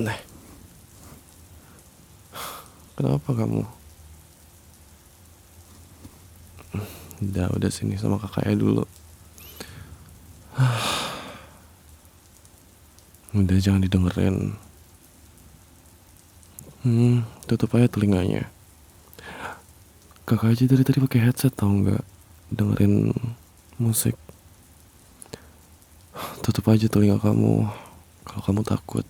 Nah, kenapa kamu? Udah sini sama kakaknya dulu. Udah, jangan didengerin. Tutup aja telinganya. Kakak aja dari tadi pakai headset, tau nggak? Dengerin musik. Tutup aja telinga kamu kalau kamu takut.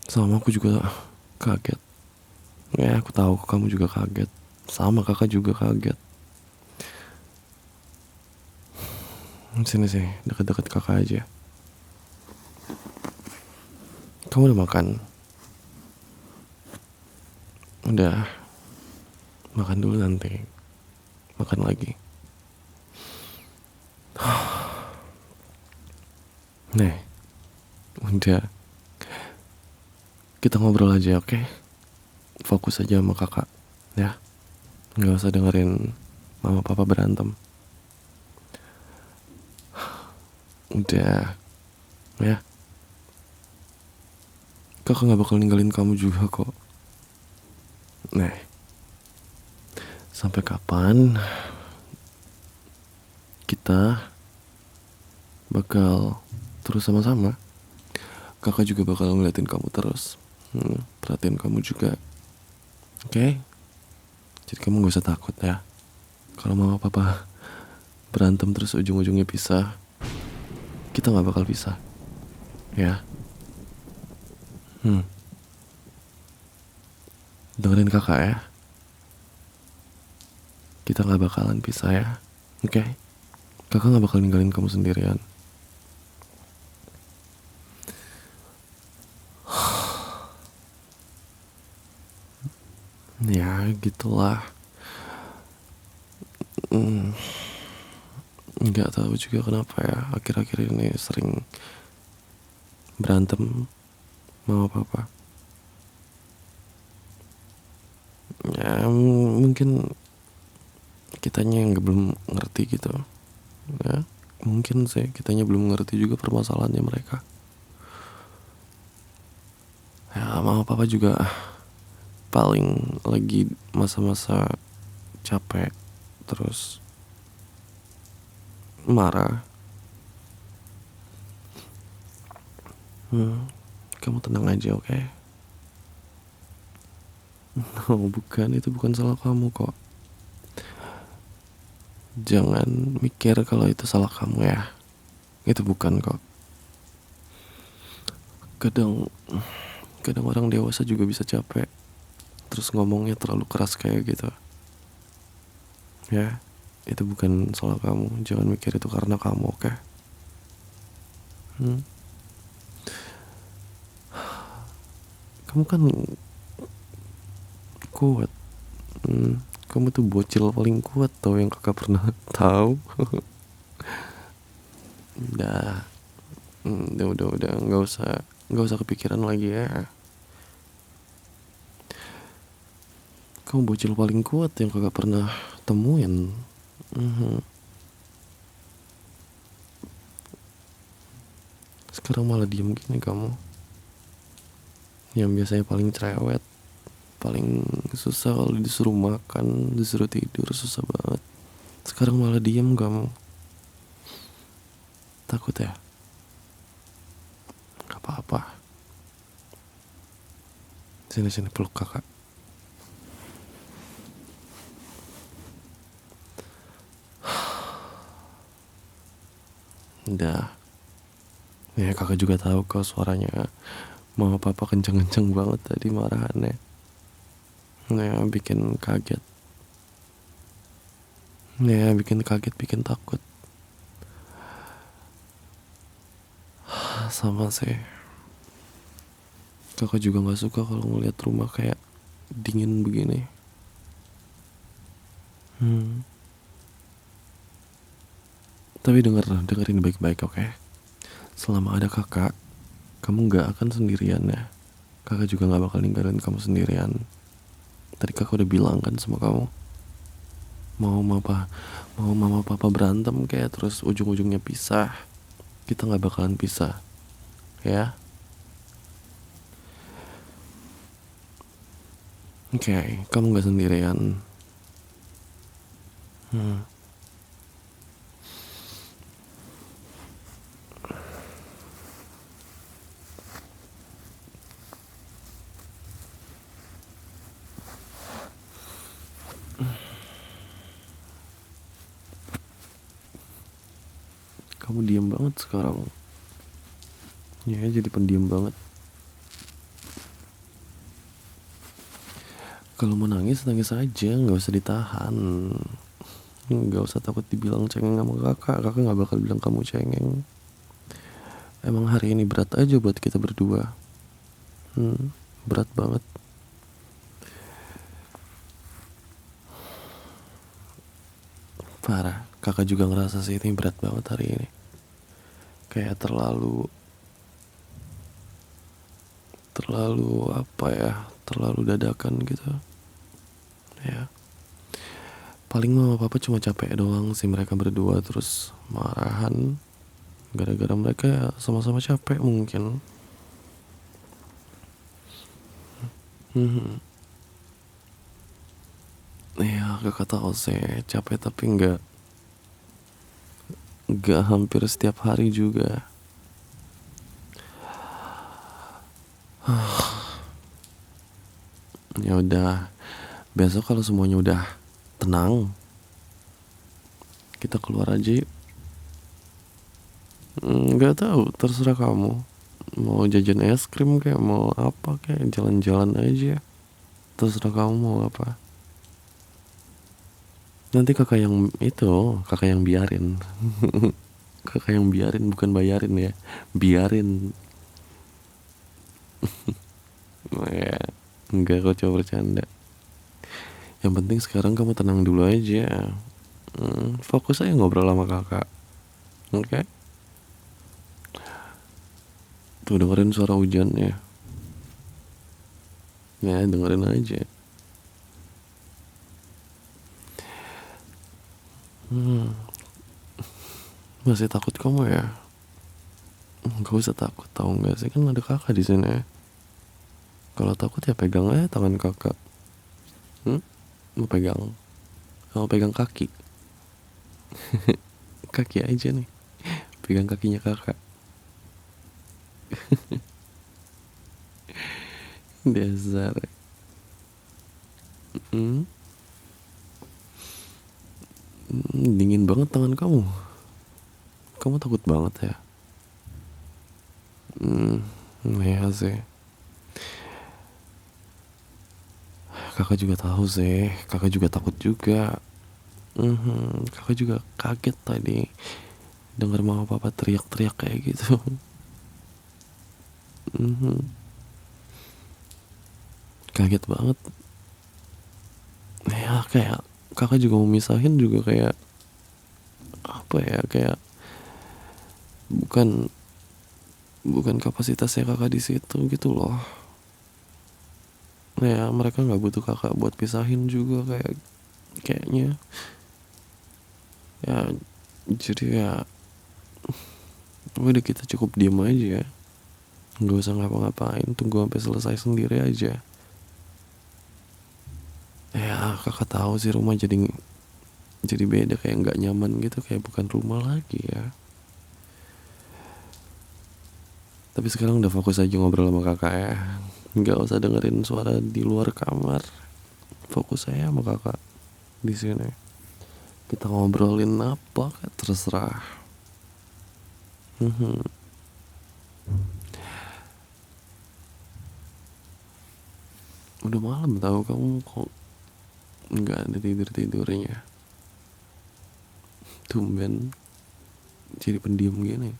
Sama aku juga kaget. Ya, aku tahu kamu juga kaget. Sama, kakak juga kaget. Sini, dekat-dekat kakak aja. Kamu udah makan? Udah. Makan dulu nanti. Makan lagi. Nih, udah. Kita ngobrol aja, oke? Fokus aja sama kakak, ya. Nggak usah dengerin mama papa berantem. Udah, ya. Kakak nggak bakal ninggalin kamu juga kok. Nah, sampai kapan kita bakal terus sama-sama? Kakak juga bakal ngeliatin kamu terus. Perhatiin kamu juga, oke? Jadi kamu gak usah takut ya. Kalau mama papa berantem terus ujung-ujungnya pisah, kita gak bakal pisah, ya. Dengerin kakak ya. Kita gak bakalan pisah ya, oke? Kakak gak bakal ninggalin kamu sendirian. Ya gitulah. Nggak tahu juga kenapa ya, akhir-akhir ini sering berantem sama papa. Ya mungkin kitanya yang belum ngerti gitu. Ya mungkin sih kitanya belum ngerti juga permasalahannya mereka. Ya mama papa juga paling lagi masa-masa capek, terus marah. Kamu tenang aja, oke? No, bukan, itu bukan salah kamu kok. Jangan mikir kalau itu salah kamu ya. Itu bukan kok. Kadang orang dewasa juga bisa capek, terus ngomongnya terlalu keras kayak gitu. Ya, itu bukan salah kamu. Jangan mikir itu karena kamu, oke? Kamu kan kuat. Kamu tuh bocil paling kuat tau yang kakak pernah tahu. Udah, udah, nggak usah kepikiran lagi ya. Kamu bocil paling kuat yang kakak pernah temuin. Sekarang malah diem gini kamu. Yang biasanya paling cerewet, paling susah kalau disuruh makan, disuruh tidur, susah banget. Sekarang malah diem kamu. Takut ya? Gak apa-apa. Sini peluk kakak. Udah. Ya kakak juga tahu kok suaranya mama papa kenceng-kenceng banget tadi marahannya. Ya bikin kaget. Ya bikin kaget, bikin takut. Sama sih. Kakak juga gak suka kalau ngeliat rumah kayak dingin begini. Tapi dengerin baik-baik, oke? Selama ada kakak, kamu gak akan sendirian ya. Kakak juga gak bakal ninggalin kamu sendirian. Tadi kakak udah bilang kan sama kamu, mau mama papa berantem kayak terus ujung-ujungnya pisah, kita gak bakalan pisah, ya. Oke, kamu gak sendirian. Hmm, kamu diam banget sekarang. Ya, jadi pendiam banget. Kalau mau nangis, nangis aja, nggak usah ditahan. Nggak usah takut dibilang cengeng sama kakak. Kakak nggak bakal bilang kamu cengeng. Emang hari ini berat aja buat kita berdua. Berat banget. Parah. Kakak juga ngerasa sih ini berat banget hari ini. Kayak terlalu apa ya? Terlalu dadakan gitu. Ya. Paling mama papa cuma capek doang sih mereka berdua terus marahan. Gara-gara mereka ya sama-sama capek mungkin. Hmm. Iya, kakak tahu sih capek tapi nggak hampir setiap hari juga. Ya udah, besok kalau semuanya udah tenang, kita keluar aja yuk. Nggak tahu, terserah kamu. Mau jajan es krim kayak mau apa kayak jalan-jalan aja. Terserah kamu mau apa. Nanti kakak yang biarin. Kakak yang biarin bukan bayarin ya. Biarin. Ya, enggak kok coba bercanda. Yang penting sekarang kamu tenang dulu aja. Fokus aja ngobrol sama kakak. Oke? Tuh dengerin suara hujannya. Ya dengerin aja. Masih takut kamu ya? Gak usah takut, tahu nggak sih kan ada kakak di sini. Kalau takut ya pegang aja tangan kakak. Hmm? Mau pegang? Mau pegang kaki? Kaki aja nih. Pegang kakinya kakak. Dasar. Hmm? Dingin banget tangan kamu. Kamu takut banget ya? Ya sih. Kakak juga tahu sih. Kakak juga takut juga. Kakak juga kaget tadi dengar mama papa teriak-teriak kayak gitu. Mhm. Kaget banget. Ya kayak kakak juga mau misahin juga kayak apa ya kayak bukan bukan kapasitasnya kakak di situ gitu loh. Ya mereka nggak butuh kakak buat pisahin juga kayaknya ya. Jadi ya udah kita cukup diem aja ya, nggak usah ngapa-ngapain, tunggu sampai selesai sendiri aja. Ya kakak tahu sih rumah jadi beda kayak nggak nyaman gitu, kayak bukan rumah lagi ya. Tapi sekarang udah fokus aja ngobrol sama kakak ya, nggak usah dengerin suara di luar kamar. Fokus saya sama kakak di sini. Kita ngobrolin apa kayak terserah. Mhm. Udah malam tahu kamu kok nggak ada tidurnya. Tumben jadi pendiam gini.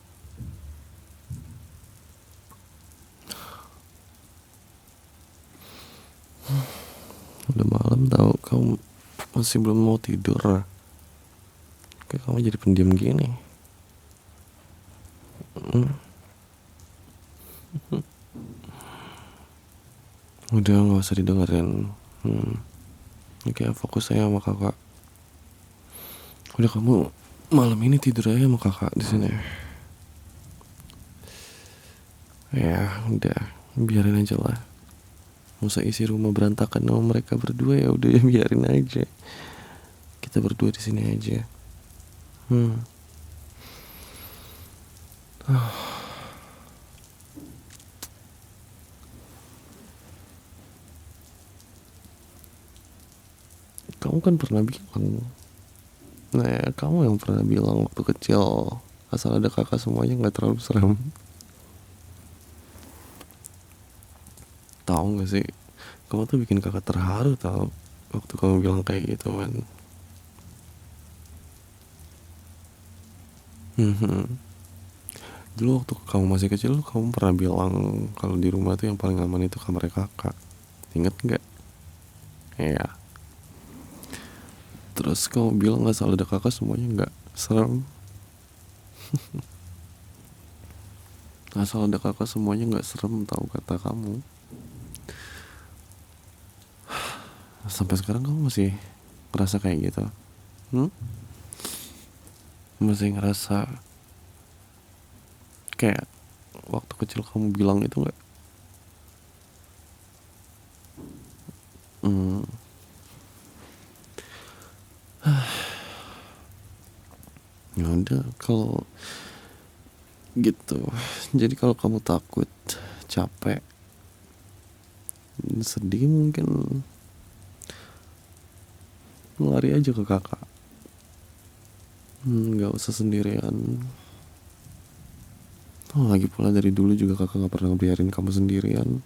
Udah malam tahu kamu masih belum mau tidur. Kayak kamu jadi pendiam gini. Udah nggak usah didengerin. Oke, fokus saya sama kakak. Udah kamu malam ini tidur aja sama kakak di sini. Ya udah biarin aja lah. Masa isi rumah berantakan sama mereka berdua, ya udah ya biarin aja. Kita berdua di sini aja. Hmm. Kamu kan pernah bilang, nah ya, kamu yang pernah bilang waktu kecil, asal ada kakak semuanya nggak terlalu serem. Tahu nggak sih, kamu tuh bikin kakak terharu tau waktu kamu bilang kayak gitu man. Dulu waktu kamu masih kecil, kamu pernah bilang kalau di rumah tuh yang paling aman itu kamar kakak. Ingat nggak? Iya. Terus kamu bilang asal ada kakak semuanya nggak serem. Asal ada kakak semuanya nggak serem, tahu kata kamu. Sampai sekarang kamu masih ngerasa kayak gitu? Hmm? Masih ngerasa kayak waktu kecil kamu bilang itu nggak? Hmm. Ya udah kalau gitu. Jadi kalau kamu takut, capek, sedih, mungkin lari aja ke kakak. Nggak usah sendirian. Oh, lagi pula dari dulu juga kakak nggak pernah biarin kamu sendirian.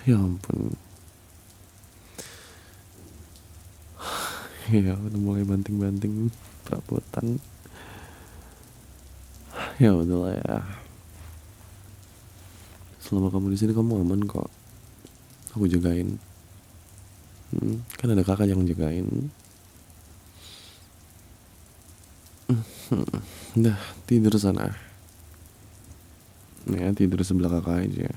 Ya ampun. Ya udah mulai banting-banting perabotan. Ya udahlah ya. Selama kamu di sini kamu aman kok. Aku jagain. Kan ada kakak yang jagain. Udah tidur sana. Ya tidur sebelah kakak aja.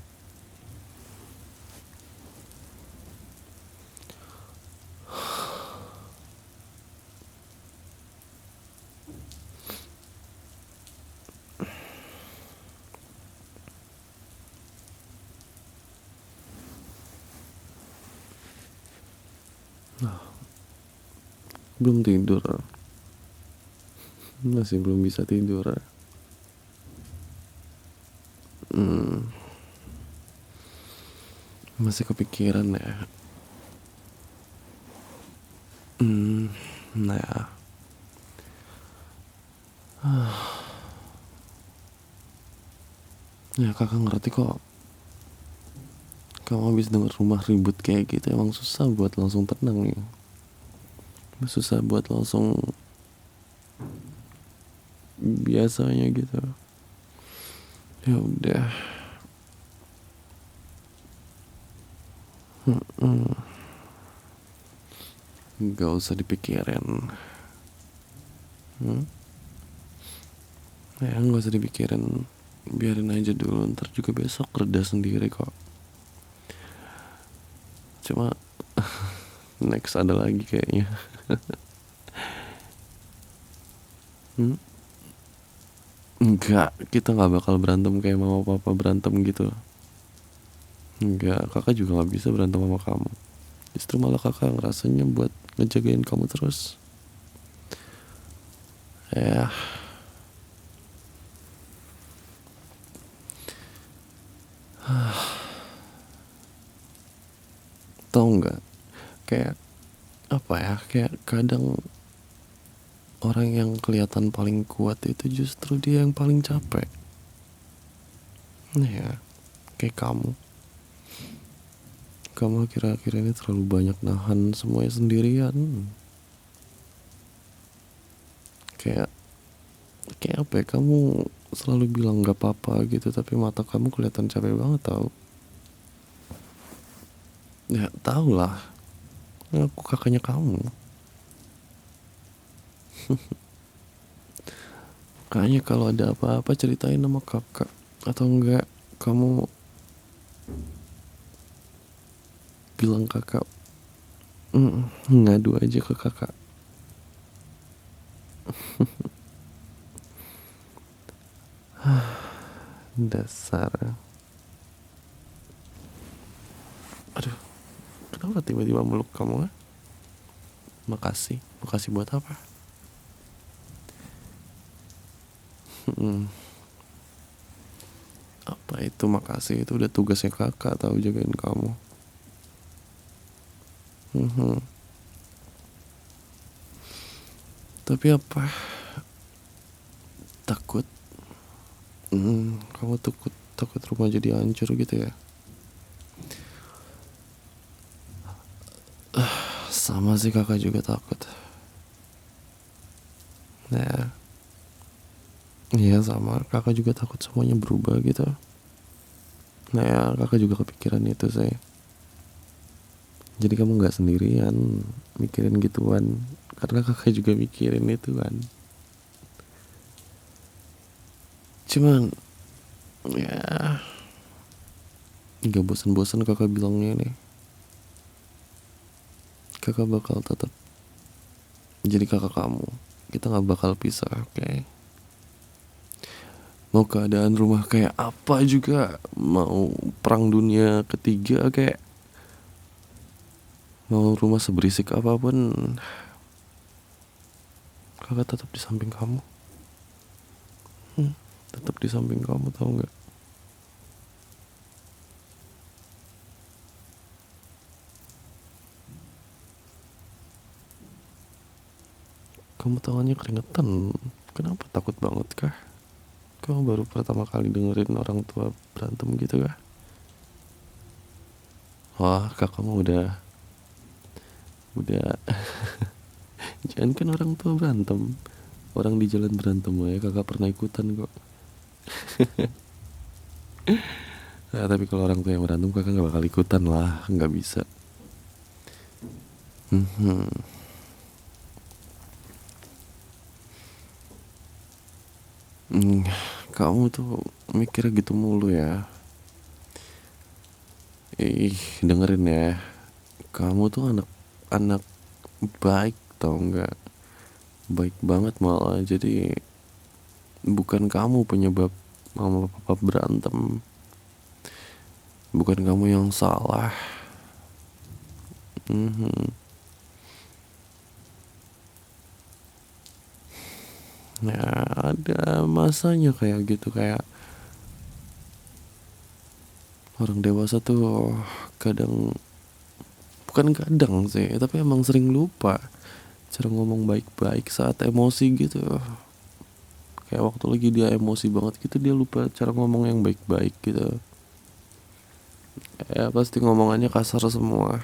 Belum tidur. Masih belum bisa tidur. Masih kepikiran ya. Nah ya. Ya kakak ngerti kok. Kamu habis denger rumah ribut kayak gitu emang susah buat langsung tenang nih. Susah buat langsung biasanya gitu. Ya udah. Gak usah dipikirin. Ya gak usah dipikirin. Biarin aja dulu, ntar juga besok reda sendiri kok. Cuma next ada lagi kayaknya. Enggak, kita gak bakal berantem kayak mama papa berantem gitu. Enggak, kakak juga gak bisa berantem sama kamu. Justru malah kakak ngerasanya buat ngejagain kamu terus. Ya, tau nggak? Kayak apa ya? Kayak kadang orang yang kelihatan paling kuat itu justru dia yang paling capek. Ya, kayak kamu. Kamu akhir-akhir ini terlalu banyak nahan semuanya sendirian. Kayak kayak apa ya? Kamu selalu bilang nggak apa-apa gitu, tapi mata kamu kelihatan capek banget tau. Ya tau lah, aku kakaknya kamu. Kayaknya kalau ada apa-apa ceritain sama kakak. Atau enggak, kamu bilang kakak, ngadu aja ke kakak. Dasar. kenapa tiba-tiba meluk kamu? Makasih buat apa? Apa itu makasih? Itu udah tugasnya kakak tahu jagain kamu. Tapi apa? Takut? Kamu takut rumah jadi hancur gitu ya? Sama sih, kakak juga takut. Nah, iya sama, kakak juga takut semuanya berubah gitu. Nah ya, kakak juga kepikiran itu sih. Jadi kamu gak sendirian mikirin gituan, karena kakak juga mikirin itu kan. Cuman ya, gak bosan-bosan kakak bilangnya nih, kakak bakal tetap jadi kakak kamu. Kita gak bakal pisah, oke? Mau keadaan rumah kayak apa juga, mau perang dunia ketiga kayak, mau rumah seberisik apapun, kakak tetap di samping kamu. Tetap di samping kamu, tahu nggak? Kamu tangannya keringetan, kenapa, takut banget kah? Kamu baru pertama kali dengerin orang tua berantem gitu kah? Wah, kakakmu udah jangan kan orang tua berantem, orang di jalan berantem ya kakak pernah ikutan kok. Nah, tapi kalau orang tua yang berantem kakak nggak bakal ikutan lah, nggak bisa. Mhm. Kamu tuh mikirnya gitu mulu ya. Dengerin ya, kamu tuh anak baik, tau nggak? Baik banget malah. Jadi bukan kamu penyebab mama papa berantem, bukan kamu yang salah. Ya ada masanya kayak gitu, kayak orang dewasa tuh kadang, bukan kadang sih, tapi emang sering lupa cara ngomong baik-baik saat emosi gitu. Kayak waktu lagi dia emosi banget gitu, dia lupa cara ngomong yang baik-baik gitu. Ya pasti ngomongannya kasar semua.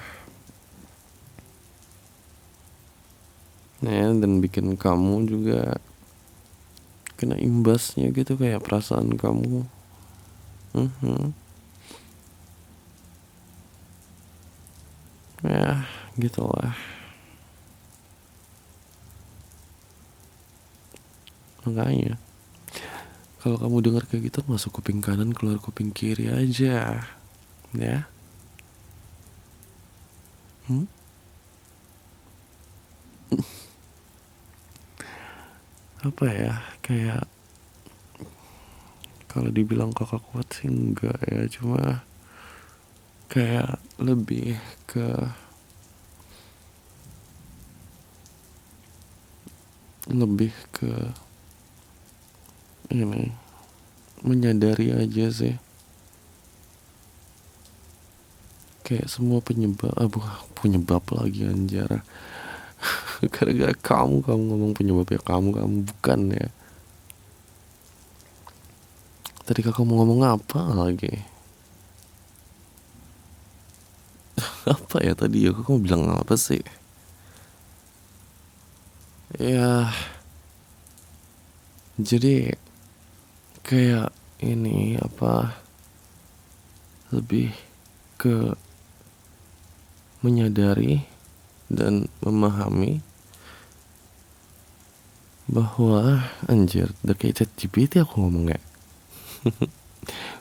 Ya, dan bikin kamu juga kena imbasnya gitu, kayak perasaan kamu. Ya gitulah. Makanya kalau kamu dengar kayak gitu, masuk kuping kanan keluar kuping kiri aja ya. Apa ya, kayak kalau dibilang kakak kuat sih enggak ya, cuma kayak lebih ke ini, menyadari aja sih, kayak semua penyebab lagi anjara. Gara-gara kamu ngomong penyebabnya kamu bukan ya. Tadi kakak mau ngomong apa lagi? Apa ya tadi ya, kakak mau bilang apa sih? Ya jadi kayak ini apa, lebih ke menyadari dan memahami bahwa anjir, udah kayak chat GPT aku ngomong ya.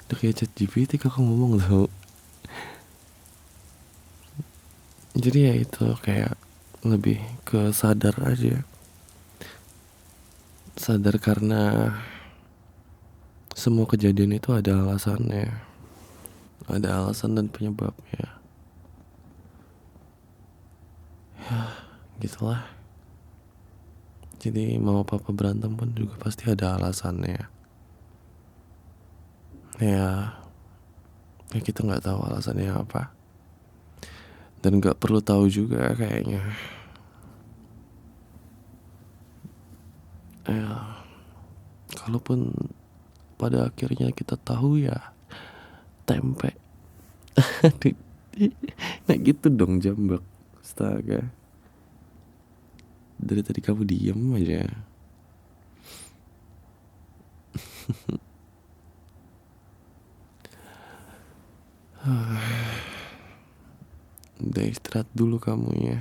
Udah kayak chat GPT kakak ngomong tau. Jadi ya itu, kayak lebih ke sadar aja. Sadar karena semua kejadian itu ada alasannya, ada alasan dan penyebabnya. Gitulah. Jadi mama papa berantem pun juga pasti ada alasannya. Ya, ya kita nggak tahu alasannya apa. Dan nggak perlu tahu juga kayaknya. Ya, kalaupun pada akhirnya kita tahu ya tempe. Nah gitu dong jambak. Astaga. Dari tadi kamu diem aja. Udah istirahat dulu kamu ya.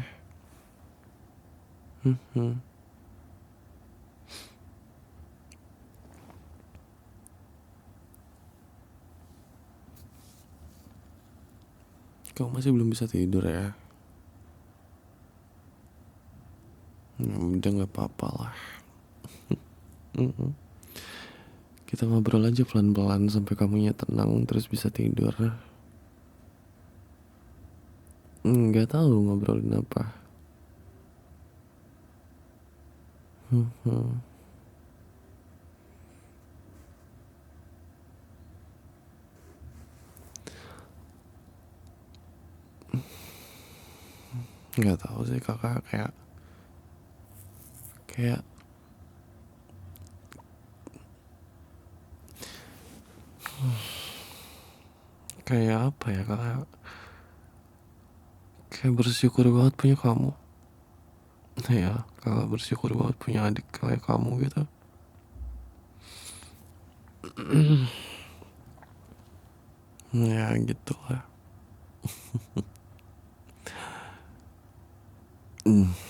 Kamu masih belum bisa tidur ya? Udah nggak apa-apa lah. Kita ngobrol aja pelan-pelan sampai kamunya tenang terus bisa tidur. Nggak tahu ngobrolin apa. Nggak tahu sih kakak kayak kayak kayak apa ya kakak? Kayak bersyukur banget punya kamu. Ya, kakak bersyukur banget punya adik kayak kamu gitu. Ya gitu lah.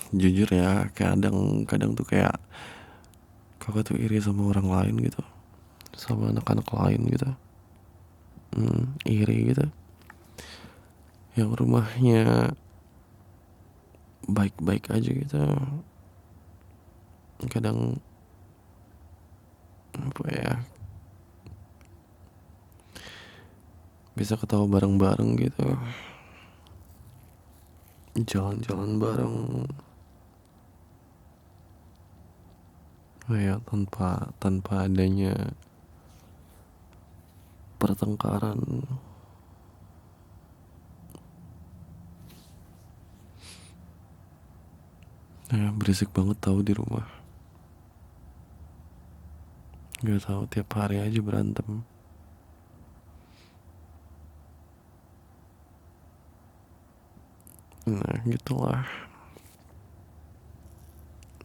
Jujur ya, kadang tuh kayak kakak tuh iri sama orang lain gitu, sama anak-anak lain gitu. Iri gitu. Yang rumahnya baik-baik aja gitu. Kadang apa ya, bisa ketawa bareng-bareng gitu, jalan-jalan bareng, ya tanpa adanya pertengkaran. Ya berisik banget tahu di rumah. Gak tahu tiap hari aja berantem. Nah gitulah.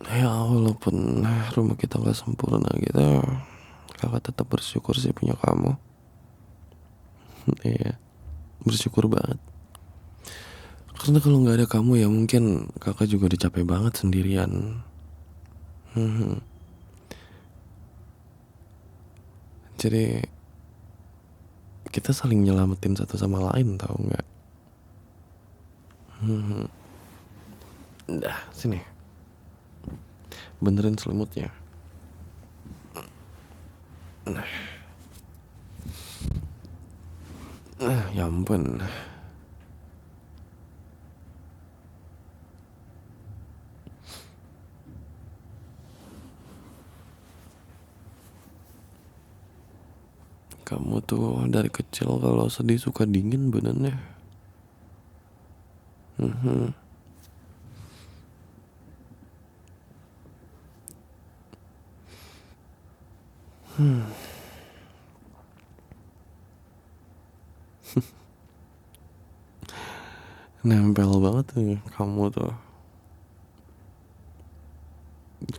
Ya walaupun rumah kita gak sempurna gitu, kakak tetap bersyukur sih punya kamu. Iya, bersyukur banget. Karena kalau nggak ada kamu ya mungkin kakak juga udah capek banget sendirian. Jadi kita saling nyelamatin satu sama lain, tahu nggak? Dah sini, benerin selimutnya. Ya ampun. Kamu tuh dari kecil kalau sedih suka dingin benernya. Nempel banget nih kamu tuh.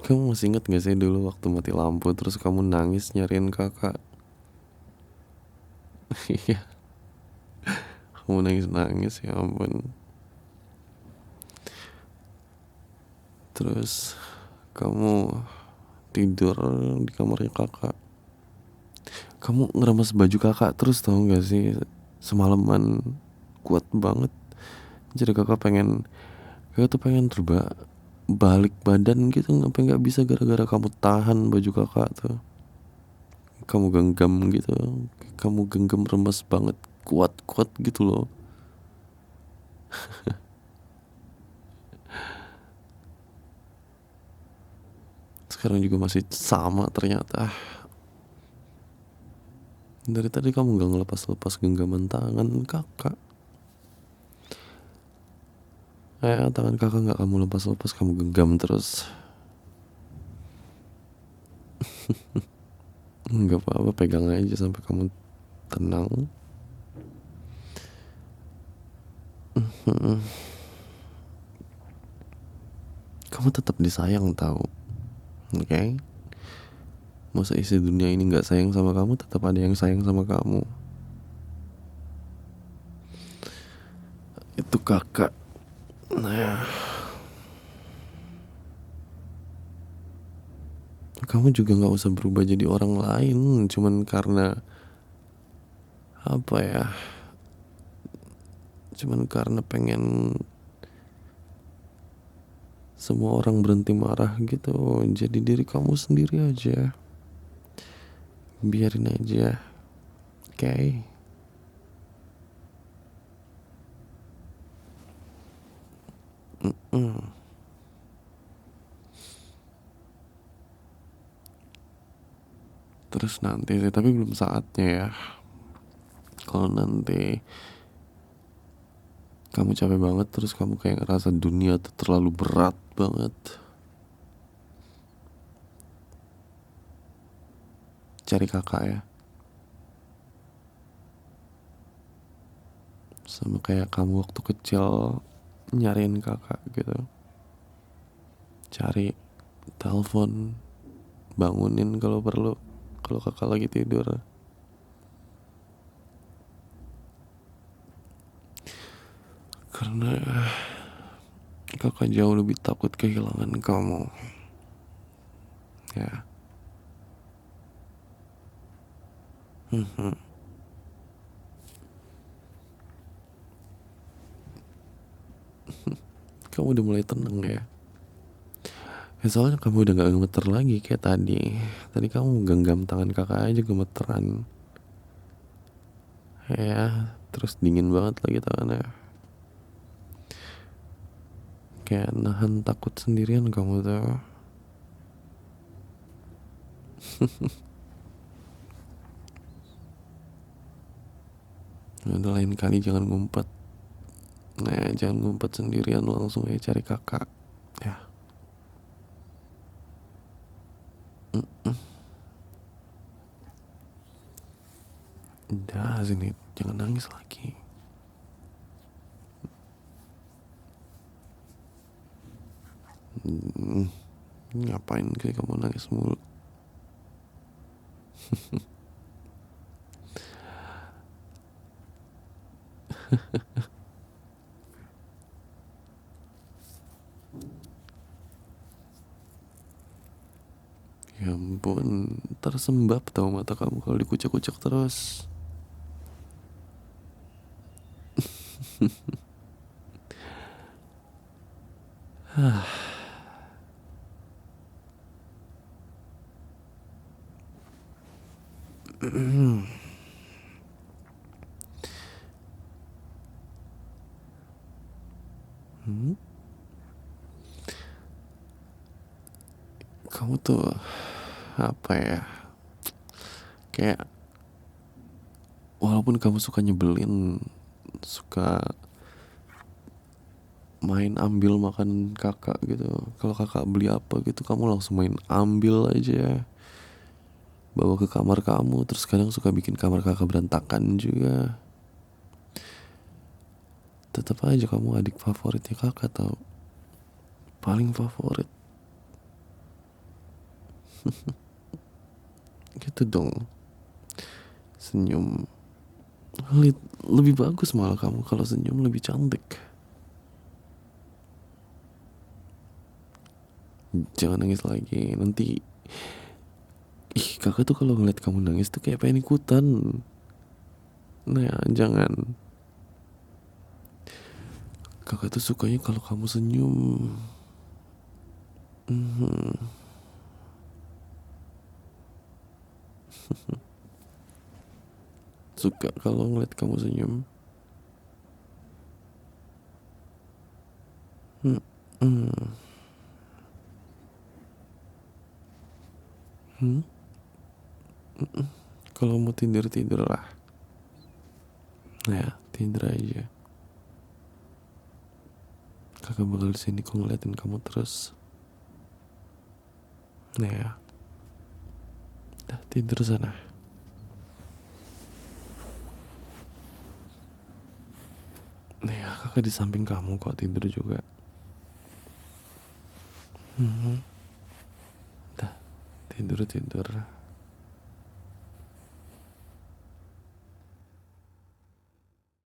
Kamu masih inget gak sih dulu waktu mati lampu terus kamu nangis nyariin kakak? Iya, kamu nangis-nangis ya ampun. Terus kamu tidur di kamarnya kakak. Kamu ngeremes baju kakak terus tau gak sih? Semalaman kuat banget. Jadi kakak tuh pengen balik badan gitu, sampai nggak bisa gara-gara kamu tahan baju kakak tuh. Kamu genggam gitu, kamu genggam remes banget, kuat-kuat gitu loh. sekarang juga masih sama ternyata. Dari tadi kamu gak ngelepas-lepas genggaman tangan kakak. Tangan kakak gak kamu lepas-lepas, kamu genggam terus. Gak apa-apa, pegang aja sampai kamu tenang. Kamu tetap disayang tahu, oke? Okay? Masa isi dunia ini gak sayang sama kamu, tetap ada yang sayang sama kamu. Itu kakak. Nah, kamu juga gak usah berubah jadi orang lain cuman karena apa ya, cuman karena pengen semua orang berhenti marah gitu. Jadi diri kamu sendiri aja, biarin aja, oke? Okay? Terus nanti sih, tapi belum saatnya ya. Kalau nanti kamu capek banget, terus kamu kayak ngerasa dunia tuh terlalu berat banget, cari kakak ya. Sama kayak kamu waktu kecil nyariin kakak gitu. Cari, telepon, bangunin kalau perlu, kalau kakak lagi tidur. Karena kakak jauh lebih takut kehilangan kamu. Ya. Kamu udah mulai tenang ya. Soalnya kamu udah gak gemeter lagi kayak tadi. Tadi kamu genggam tangan kakak aja gemeteran. Ya, terus dingin banget lagi tangannya. Kayak nahan takut sendirian kamu tuh. Udah, lain kali jangan ngumpet. Nah, jangan ngumpet sendirian, langsung aja cari kakak. Ya. Udah, sini, jangan nangis lagi. Ngapain kayak kamu nangis mulu? Ya ampun, tersembab tau mata kamu kalau dikucek-kucek terus. Kamu tuh apa ya, kayak walaupun kamu suka nyebelin, suka main ambil makan kakak gitu, kalau kakak beli apa gitu kamu langsung main ambil aja, bawa ke kamar kamu. Terus kadang suka bikin kamar kakak berantakan juga. Tetap aja kamu adik favoritnya kakak tau, paling favorit. Gitu dong, senyum. Lebih bagus malah kamu kalau senyum, lebih cantik. Jangan nangis lagi nanti. Kakak tuh kalau ngeliat kamu nangis tuh kayak pengen ikutan. Nah, jangan. Kakak tuh sukanya kalau kamu senyum. Suka kalau ngeliat kamu senyum. Hmm? Kalau mau tidur tidur lah. Ya, tidur aja. Kakak bakal di sini kok ngeliatin kamu terus. Ya, dah tidur sana. Ya, kakak di samping kamu kok tidur juga. Dah tidur tidur.